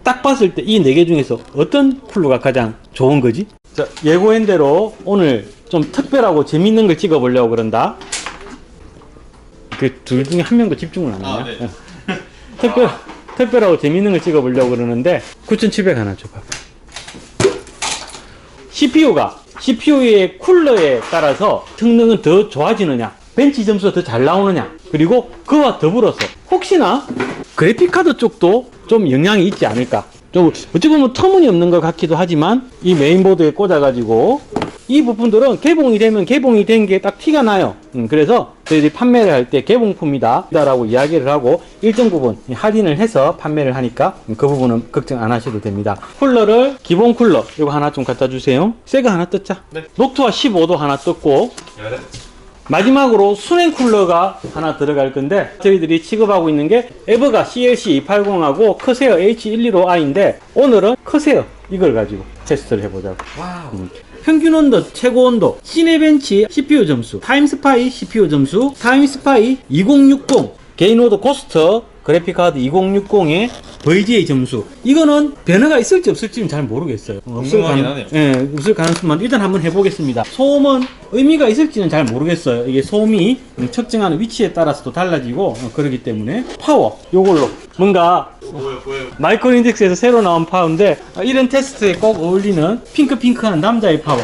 딱 봤을 때 이 네 개 중에서 어떤 쿨러가 가장 좋은 거지? 자, 예고한 대로 오늘 좀 특별하고 재밌는 걸 찍어 보려고 그런다. 그 둘 중에 한 명도 집중을 안 하냐? 네. 특별하고 재밌는 걸 찍어 보려고 그러는데 9700 하나 줘봐. CPU의 쿨러에 따라서 성능은 더 좋아지느냐, 벤치 점수가 더 잘 나오느냐, 그리고 그와 더불어서 혹시나 그래픽카드 쪽도 좀 영향이 있지 않을까. 좀 어찌 보면 터무니없는 것 같기도 하지만 이 메인보드에 꽂아가지고 이 부품들은 개봉이 되면 개봉이 된 게 딱 티가 나요. 그래서 저희들이 판매를 할 때 개봉품이다 라고 이야기를 하고 일정 부분 할인을 해서 판매를 하니까 그 부분은 걱정 안 하셔도 됩니다. 쿨러를 기본 쿨러 이거 하나 좀 갖다 주세요. 새거 하나 떴자. 네. 녹투와 15도 하나 떴고 마지막으로 순행 쿨러가 하나 들어갈 건데 저희들이 취급하고 있는 게 에버가 CLC280하고 커세어 H125i인데 오늘은 커세어 이걸 가지고 테스트를 해보자고. 와우. 평균 온도, 최고 온도, 시네벤치 CPU 점수, 타임스파이 CPU 점수, 타임스파이 2060, 게이노드 고스트 그래픽카드 2060의 VGA 점수. 이거는 변화가 있을지 없을지는 잘 모르겠어요. 궁금하긴 하네요. 예, 없을 가능성만 일단 한번 해보겠습니다. 소음은 의미가 있을지는 잘 모르겠어요. 이게 소음이 측정하는 위치에 따라서도 달라지고 그러기 때문에 파워 요걸로 뭔가 보여요. 마이크로 인덱스에서 새로 나온 파워인데 이런 테스트에 꼭 어울리는 핑크핑크한 남자의 파워.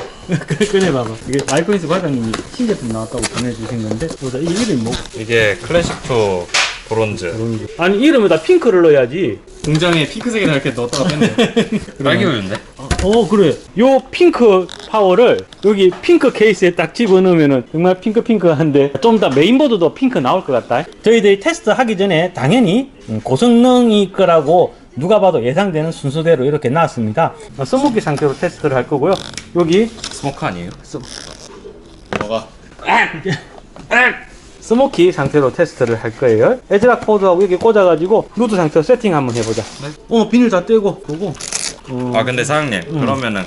꺼내봐봐. 이게 마이크로 인덱스 과장님이 신제품 나왔다고 보내주신 건데 보자. 이게 이름이 뭐? 이게 클래식2 브론즈. 아니 이름에다 핑크를 넣어야지. 공장에 핑크색이나 이렇게 넣었다가 뺐네. 딸기 우유인데? 그래. 요 핑크 파워를 여기 핑크 케이스에 딱 집어넣으면은 정말 핑크핑크한데 좀 더 메인보드도 핑크 나올 것 같다. 저희들이 테스트 하기 전에 당연히 고성능일 거라고 누가 봐도 예상되는 순서대로 이렇게 나왔습니다. 써먹기 상태로 테스트를 할 거고요. 여기 스모크 아니에요? 뭐가? 스모키 상태로 테스트를 할 거예요. 에즈락 포드하고 여기 꽂아가지고 루트 상태로 세팅 한번 해보자. 네. 비닐 다 떼고 보고. 아 근데 사장님 그러면은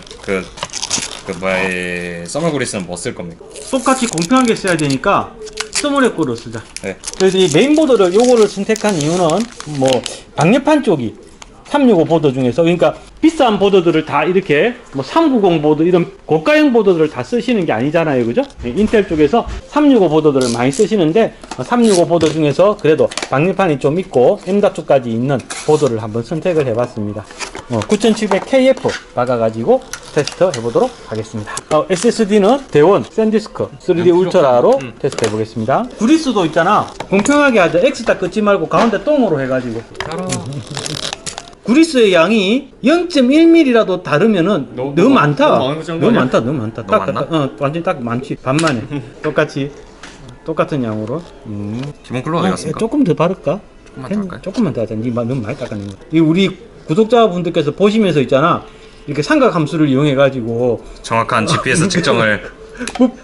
이 서머 그리스는 뭐 쓸 겁니까? 똑같이 공평하게 써야 되니까 스몰의 거로 쓰자. 네. 그래서 이 메인보드를 요거를 선택한 이유는 뭐 방열판 쪽이 365 보드 중에서 그러니까 비싼 보드들을 다 이렇게 뭐 390 보드 이런 고가형 보드들을 다 쓰시는 게 아니잖아요, 그죠? 인텔 쪽에서 365 보드들을 많이 쓰시는데 365 보드 중에서 그래도 방열판이 좀 있고 M.2까지 있는 보드를 한번 선택을 해봤습니다. 9700KF 박아가지고 테스트 해보도록 하겠습니다. SSD는 대원 샌디스크 3D 울트라로 테스트 해보겠습니다. 그리스도 있잖아. 공평하게 하자. X자 끊지 말고 가운데 똥으로 해가지고. 그리스의 양이 0.1mm라도 다르면은 너무 많다. 너무 많다. 너무 많나? 완전 딱 많지. 반만에. 똑같은 양으로. 기본 쿨러 어디 갔습니까? 조금 더 바를까? 조금만 더 할까요? 조금만 더 하자. 너무 많이 닦아낸 거. 이 우리 구독자분들께서 보시면서 있잖아. 이렇게 삼각 함수를 이용해 가지고 정확한 GPS 측정을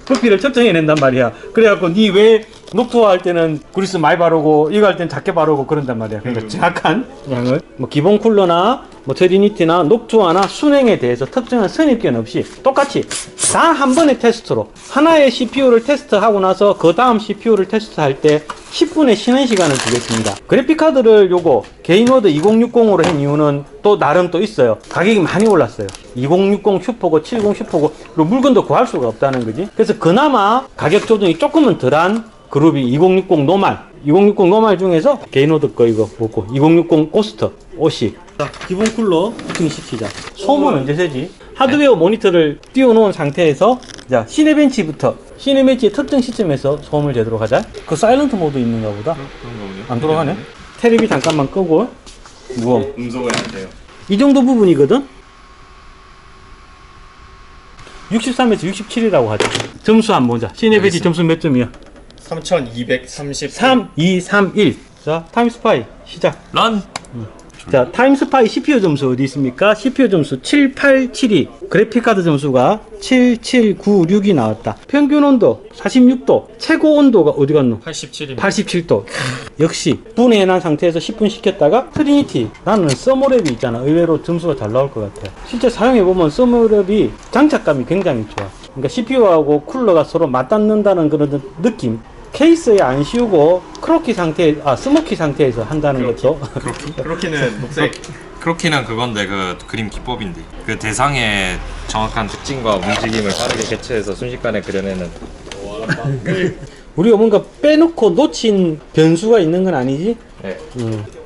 부피를 측정해낸단 말이야. 그래갖고 니 왜 녹투화 할 때는 그리스 많이 바르고 이거 할 때는 작게 바르고 그런단 말이야. 그러니까 정확한 양을 뭐 기본 쿨러나 뭐 트리니티나 녹투화나 순행에 대해서 특정한 선입견 없이 똑같이 다 한 번의 테스트로 하나의 CPU를 테스트하고 나서 그 다음 CPU를 테스트할 때 10분의 쉬는 시간을 주겠습니다. 그래픽카드를 요거 게이노드 2060으로 한 이유는 또 나름 또 있어요. 가격이 많이 올랐어요. 2060 슈퍼고 70 슈퍼고 그리고 물건도 구할 수가 없다는 거지. 그래서 그나마 가격 조정이 조금은 덜한 그룹이 2060 노말 2060 노말 중에서 게이노드 거 이거 먹고 2060 고스트 50. 자, 기본 쿨러 부팅시키자. 소음은 언제 세지? 하드웨어 모니터를 띄워놓은 상태에서 자 시네벤치부터 시네벤치의 특정 시점에서 소음을 제대로 하자. 그 사일런트 모드 있는가 보다. 안 돌아가네. 테레비 잠깐만 끄고 무거워. 음소거야 돼요. 이 정도 부분이거든. 63에서 67이라고 하자. 점수 한번 보자. 시네벤치 점수 몇 점이야? 3230 3, 2, 3, 1. 자, 타임스파이 시작. 런! 자, 타임스파이 CPU 점수 어디 있습니까? CPU 점수 7872. 그래픽카드 점수가 7796이 나왔다. 평균 온도 46도. 최고 온도가 어디 갔노? 87입니다. 87도. 역시 분해해놓은 상태에서 10분 시켰다가 트리니티. 나는 서머랩이 있잖아. 의외로 점수가 잘 나올 것 같아. 실제 사용해보면 서머랩이 장착감이 굉장히 좋아. 그러니까 CPU하고 쿨러가 서로 맞닿는다는 그런 느낌. 케이스에 안 씌우고 크로키 상태, 스모키 상태에서 한다는 것도 크로키는 녹색 크로키는 그건데 그 그림 기법인데 그 대상의 정확한 특징과 움직임을 빠르게 캐치해서 순식간에 그려내는. 우리가 뭔가 빼놓고 놓친 변수가 있는 건 아니지? 네.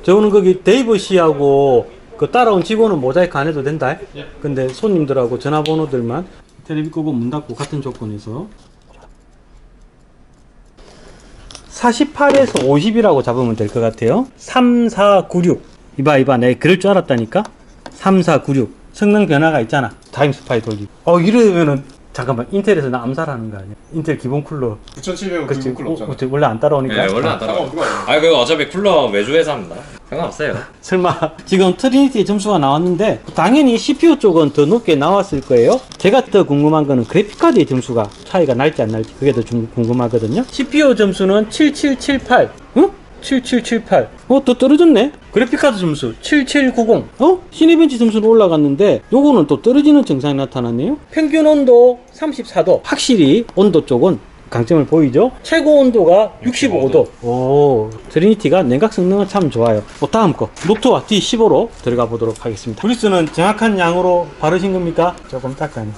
저거는 거기 데이브 씨하고 그 따라온 직원은 모자이크 안 해도 된다. 근데 손님들하고 전화번호들만 텔레비 끄고 문 닫고 같은 조건에서 48에서 50이라고 잡으면 될 것 같아요. 3496 이봐 내 그럴 줄 알았다니까. 3496 성능 변화가 있잖아. 타임 스파이 돌리고 이러면은 잠깐만 인텔에서 나 암살하는 거 아니야? 인텔 기본 쿨러 9700 그치? 기본 쿨러 없잖아. 원래 안 따라오니까. 네, 원래 안 따라와요. 아, 그거 어차피 쿨러 외주에서 합니다. 상관없어요. 설마 지금 트리니티 점수가 나왔는데 당연히 CPU 쪽은 더 높게 나왔을 거예요. 제가 더 궁금한 거는 그래픽카드의 점수가 차이가 날지 안 날지 그게 더 좀 궁금하거든요. CPU 점수는 7778 응? 7778 더 떨어졌네. 그래픽카드 점수 7790 시네벤치 점수는 올라갔는데 요거는 또 떨어지는 증상이 나타났네요. 평균 온도 34도 확실히 온도 쪽은 강점을 보이죠. 최고 온도가 65도. 오, 트리니티가 냉각 성능은 참 좋아요. 다음 거 녹토와 D15로 들어가 보도록 하겠습니다. 브리스는 정확한 양으로 바르신 겁니까? 조금 닦아내.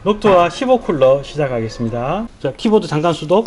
녹토와 15 쿨러 시작하겠습니다. 자, 키보드 잠깐 수동.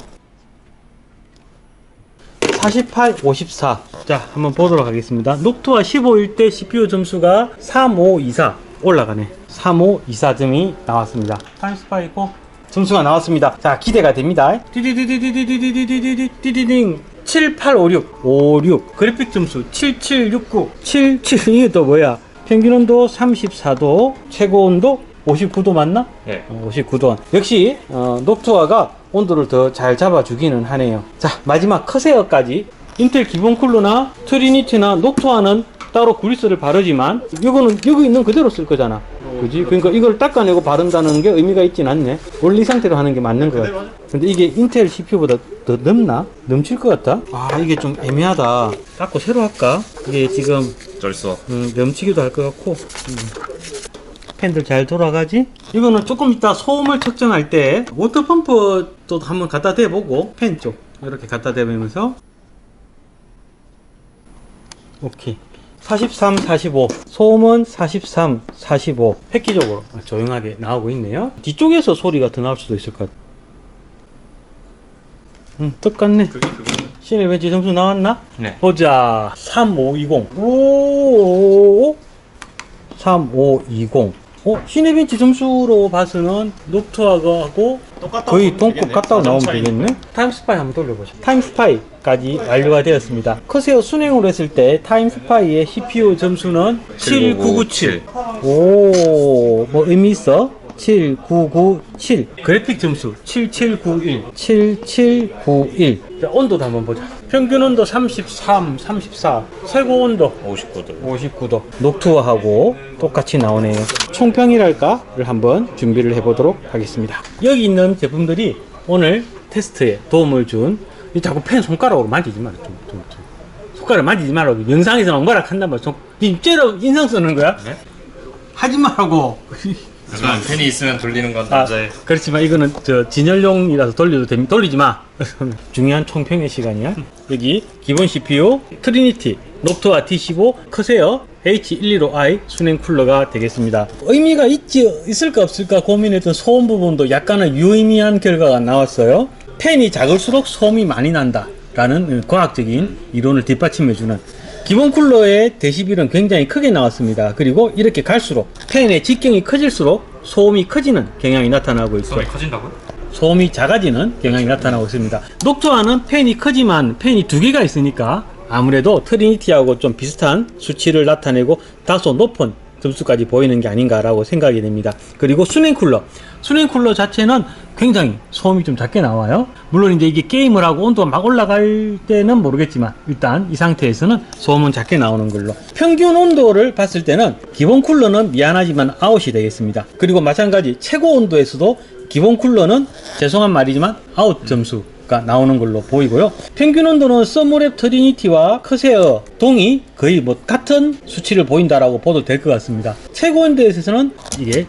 48, 54. 자, 한번 보도록 하겠습니다. 녹토와 15일 때 CPU 점수가 3524 올라가네. 3524점이 나왔습니다. 타임스파이고 점수가 나왔습니다. 자, 기대가 됩니다. 디디디디디디디디디디디디딩 7856 그래픽 점수 7769 77 이게 또 뭐야? 평균 온도 34도 최고 온도 59도 맞나? 네. 59도. 역시 녹토화가 온도를 더 잘 잡아주기는 하네요. 자, 마지막 커세어까지 인텔 기본 쿨러나 트리니티나 녹토화는 따로 그리스를 바르지만 이거는 여기 있는 그대로 쓸 거잖아. 그지? 그러니까 이걸 닦아내고 바른다는 게 의미가 있진 않네. 원리 상태로 하는 게 맞는 거 같아. 근데 이게 인텔 CPU보다 더 넘나? 넘칠 것 같다? 이게 좀 애매하다. 닦고 새로 할까? 이게 지금 어쩔 수 없. 넘치기도 할 것 같고. 팬들 잘 돌아가지? 이거는 조금 이따 소음을 측정할 때 워터펌프도 한번 갖다 대보고 팬 쪽 이렇게 갖다 대보면서 오케이 43, 45 소음은 43, 45 획기적으로 조용하게 나오고 있네요. 뒤쪽에서 소리가 더 나올 수도 있을 것 같아. 똑같네. 시네벤치 점수 나왔나? 네. 보자. 3520 오 3520 시네벤치 점수로 봐서는 녹토하고 거의 똑같다고 나오면 되겠네. 타임스파이 한번 돌려보자. 타임스파이까지 완료가 되었습니다. 커세어 순행으로 했을 때 타임스파이의 CPU 점수는 7997 오, 뭐 의미 있어? 7997 그래픽 점수 7791 7791 자, 온도도 한번 보자. 평균 온도 33, 34 최고 온도 59도 녹투어하고 똑같이 나오네요. 총평이랄까를 한번 준비를 해보도록 하겠습니다. 여기 있는 제품들이 오늘 테스트에 도움을 준 자꾸 펜 손가락으로 만지지 마라. 손가락 만지지 말라고. 영상에서만 뭐라 한단 말이야. 니 째로 인상 쓰는 거야? 네? 하지 말라고. 하지만 펜이 있으면 돌리는 건 남자의. 그렇지만 이거는 진열용이라서 돌려도 됩니다. 돌리지 마. 중요한 총평의 시간이야. 여기 기본 CPU 트리니티 녹토와 D15 커세어 H125i 순행 쿨러가 되겠습니다. 의미가 있을까 없을까 고민했던 소음 부분도 약간은 유의미한 결과가 나왔어요. 팬이 작을수록 소음이 많이 난다 라는 과학적인 이론을 뒷받침해주는 기본 쿨러의 데시벨은 굉장히 크게 나왔습니다. 그리고 이렇게 갈수록 팬의 직경이 커질수록 소음이 커지는 경향이 나타나고 있어요. 소음이 커진다고요? 소음이 작아지는 경향이 나타나고 있습니다. 녹토화는 팬이 크지만 팬이 두 개가 있으니까 아무래도 트리니티하고 좀 비슷한 수치를 나타내고 다소 높은 점수까지 보이는 게 아닌가라고 생각이 됩니다. 그리고 순행 쿨러 자체는 굉장히 소음이 좀 작게 나와요. 물론 이제 이게 게임을 하고 온도가 막 올라갈 때는 모르겠지만 일단 이 상태에서는 소음은 작게 나오는 걸로. 평균 온도를 봤을 때는 기본 쿨러는 미안하지만 아웃이 되겠습니다. 그리고 마찬가지 최고 온도에서도 기본 쿨러는 죄송한 말이지만 아웃 점수가 나오는 걸로 보이고요. 평균 온도는 서머랩 트리니티와 커세어 동이 거의 뭐 같은 수치를 보인다라고 보도 될 것 같습니다. 최고 온도에서는 이게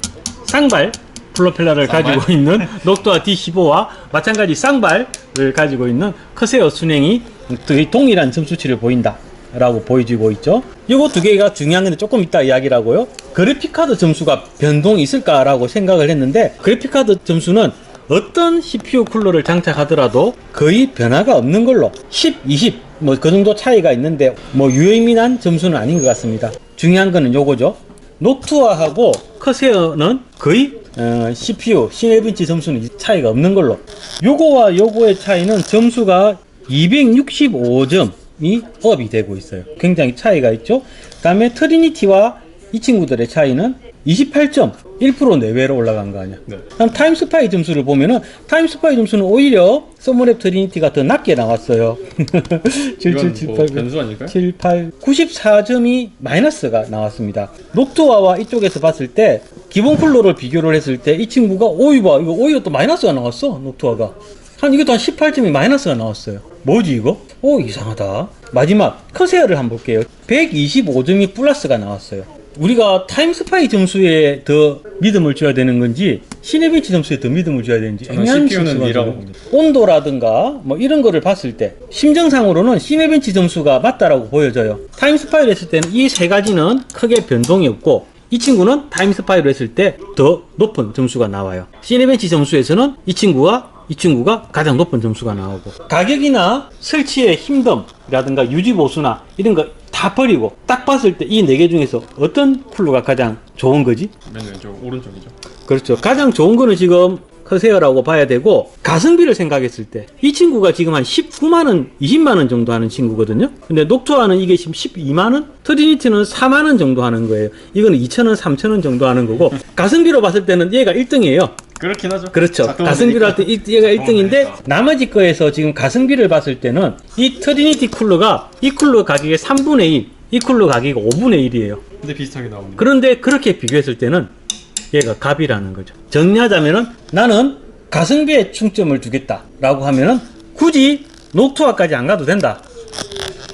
쌍발 프로펠러를 가지고 있는 녹토와 D15와 마찬가지 쌍발을 가지고 있는 커세어 순행이 거의 동일한 점수치를 보인다 라고 보여지고 있죠. 요거 두 개가 중요한 건데 조금 이따 이야기라고요. 그래픽카드 점수가 변동이 있을까라고 생각을 했는데, 그래픽카드 점수는 어떤 CPU 쿨러를 장착하더라도 거의 변화가 없는 걸로 10, 20 뭐 그 정도 차이가 있는데 뭐 유의미한 점수는 아닌 것 같습니다. 중요한 거는 요거죠. 노트와하고 커세어는 거의 CPU 시네ben치 점수는 차이가 없는 걸로, 요거와 요거의 차이는 점수가 265점이 업이 되고 있어요. 굉장히 차이가 있죠. 그 다음에 트리니티와 이 친구들의 차이는 28점 1% 내외로 올라간 거 아니야. 네. 그럼 타임스파이 점수를 보면은 타임스파이 점수는 오히려 서머랩 트리니티가 더 낮게 나왔어요. 7, 7, 7, 8, 변수 아닐까요? 7, 8, 94점이 마이너스가 나왔습니다. 녹투아와 이쪽에서 봤을 때 기본 쿨러를 비교를 했을 때 이 친구가 이거 오히려 또 마이너스가 나왔어. 녹투아가 이것도 한 18점이 마이너스가 나왔어요. 뭐지 이거? 이상하다. 마지막 커세어를 한번 볼게요. 125점이 플러스가 나왔어요. 우리가 타임스파이 점수에 더 믿음을 줘야 되는 건지 시네ben치 점수에 더 믿음을 줘야 되는지 애매한 CPU는 점수가 E라고 지금. 봅니다. 온도라든가 뭐 이런 거를 봤을 때 심정상으로는 시네ben치 점수가 맞다라고 보여져요. 타임스파이를 했을 때는 이 세 가지는 크게 변동이 없고, 이 친구는 타임스파이를 했을 때 더 높은 점수가 나와요. 시네ben치 점수에서는 이 친구가 가장 높은 점수가 나오고, 가격이나 설치의 힘듦이라든가 유지보수나 이런 거 다 버리고 딱 봤을 때 이 네 개 중에서 어떤 쿨러가 가장 좋은 거지? 맨 왼쪽 오른쪽이죠. 그렇죠. 가장 좋은 거는 지금 커세어라고 봐야 되고, 가성비를 생각했을 때 이 친구가 지금 한 19만원, 20만원 정도 하는 친구거든요. 근데 녹투아는 이게 지금 12만원, 트리니티는 4만원 정도 하는 거예요. 이거는 2,000원, 3,000원 정도 하는 거고, 가성비로 봤을 때는 얘가 1등이에요. 그렇긴 하죠. 그렇죠. 가성비로 할 때 얘가 1등인데, 나머지 거에서 지금 가성비를 봤을 때는 이 트리니티 쿨러가 이 쿨러 가격의 3분의 1, 이 쿨러 가격이 5분의 1이에요. 근데 비슷하게 나옵니다. 그런데 그렇게 비교했을 때는 얘가 갑이라는 거죠. 정리하자면은 나는 가성비에 충점을 주겠다라고 하면은 굳이 녹투아까지 안 가도 된다.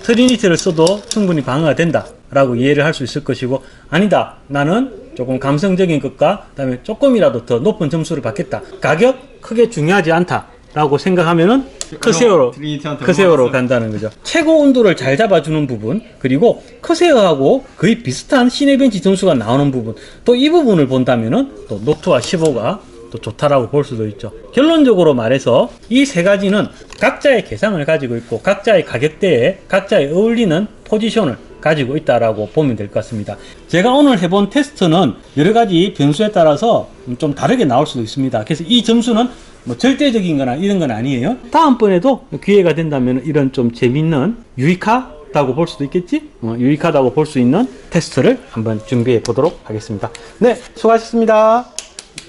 트리니티를 써도 충분히 방어가 된다 라고 이해를 할 수 있을 것이고, 아니다, 나는 조금 감성적인 것과 그다음에 조금이라도 더 높은 점수를 받겠다, 가격 크게 중요하지 않다 라고 생각하면은 커세어로 간다는 거죠. 최고 온도를 잘 잡아주는 부분, 그리고 커세어하고 거의 비슷한 시네ben치 점수가 나오는 부분, 또 이 부분을 본다면은 또 녹투아 15가 또 좋다라고 볼 수도 있죠. 결론적으로 말해서 이 세 가지는 각자의 개성을 가지고 있고, 각자의 가격대에 각자의 어울리는 포지션을 가지고 있다라고 보면 될 것 같습니다. 제가 오늘 해본 테스트는 여러 가지 변수에 따라서 좀 다르게 나올 수도 있습니다. 그래서 이 점수는 뭐 절대적인 거나 이런 건 아니에요. 다음번에도 기회가 된다면 이런 좀 재밌는 유익하다고 볼 수도 있겠지? 유익하다고 볼 수 있는 테스트를 한번 준비해 보도록 하겠습니다. 네, 수고하셨습니다.